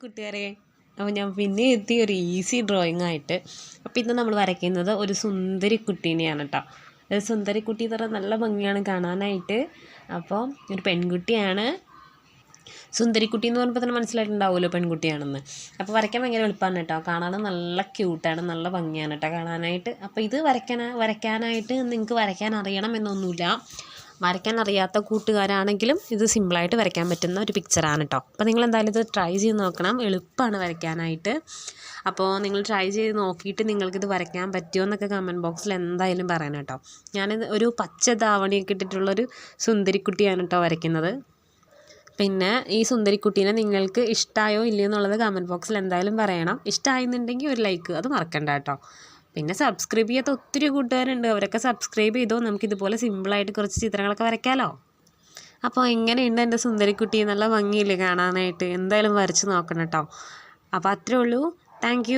കൂട്ടുകാരെ, അപ്പോൾ ഞാൻ പിന്നെ എത്തി ഒരു ഈസി ഡ്രോയിങ് ആയിട്ട്. അപ്പോൾ ഇന്ന് നമ്മൾ വരയ്ക്കുന്നത് ഒരു സുന്ദരി കുട്ടീനെയാണ് കേട്ടോ. ഒരു സുന്ദരി കുട്ടി എന്ന് പറഞ്ഞാൽ നല്ല ഭംഗിയാണ് കാണാനായിട്ട്. അപ്പോൾ ഒരു പെൺകുട്ടിയാണ്. സുന്ദരിക്കുട്ടി എന്ന് പറയുമ്പോൾ തന്നെ മനസ്സിലായിട്ടുണ്ടാവുമല്ലോ പെൺകുട്ടിയാണെന്ന്. അപ്പോൾ വരയ്ക്കാൻ ഭയങ്കര എളുപ്പമാണ് കേട്ടോ. കാണാനും നല്ല ക്യൂട്ടാണ്, നല്ല ഭംഗിയാണ് കേട്ടോ കാണാനായിട്ട്. അപ്പോൾ ഇത് വരയ്ക്കാനായിട്ട് നിങ്ങൾക്ക് വരയ്ക്കാൻ അറിയണം എന്നൊന്നുമില്ല. വരയ്ക്കാൻ അറിയാത്ത കൂട്ടുകാരാണെങ്കിലും ഇത് സിമ്പിളായിട്ട് വരയ്ക്കാൻ പറ്റുന്ന ഒരു പിക്ചറാണ് കേട്ടോ. അപ്പോൾ നിങ്ങൾ എന്തായാലും ഇത് ട്രൈ ചെയ്ത് നോക്കണം, എളുപ്പമാണ് വരയ്ക്കാനായിട്ട്. അപ്പോൾ നിങ്ങൾ ട്രൈ ചെയ്ത് നോക്കിയിട്ട് നിങ്ങൾക്കിത് വരയ്ക്കാൻ പറ്റുമോ എന്നൊക്കെ കമൻറ്റ് ബോക്സിൽ എന്തായാലും പറയണം കേട്ടോ. ഞാനിത് ഒരു പച്ച ധാവണിയൊക്കെ ഇട്ടിട്ടുള്ളൊരു സുന്ദരിക്കുട്ടിയാണ് കേട്ടോ വരയ്ക്കുന്നത്. പിന്നെ ഈ സുന്ദരിക്കുട്ടീനെ നിങ്ങൾക്ക് ഇഷ്ടമായോ ഇല്ലയോ എന്നുള്ളത് കമൻറ്റ് ബോക്സിൽ എന്തായാലും പറയണം. ഇഷ്ടമായിരുന്നുണ്ടെങ്കിൽ ഒരു ലൈക്ക് അത് മറക്കണ്ട കേട്ടോ. പിന്നെ സബ്സ്ക്രൈബ് ചെയ്യാത്ത ഒത്തിരി കൂട്ടുകാരുണ്ട്, അവരൊക്കെ സബ്സ്ക്രൈബ് ചെയ്തോ. നമുക്കിതുപോലെ സിമ്പിളായിട്ട് കുറച്ച് ചിത്രങ്ങളൊക്കെ വരയ്ക്കാമല്ലോ. അപ്പോൾ എങ്ങനെയുണ്ട് എൻ്റെ സുന്ദരിക്കുട്ടി? നല്ല ഭംഗിയില്ലേ കാണാനായിട്ട്? എന്തായാലും വരച്ച് നോക്കണം കേട്ടോ. അപ്പോൾ അത്രേ ഉള്ളൂ. താങ്ക്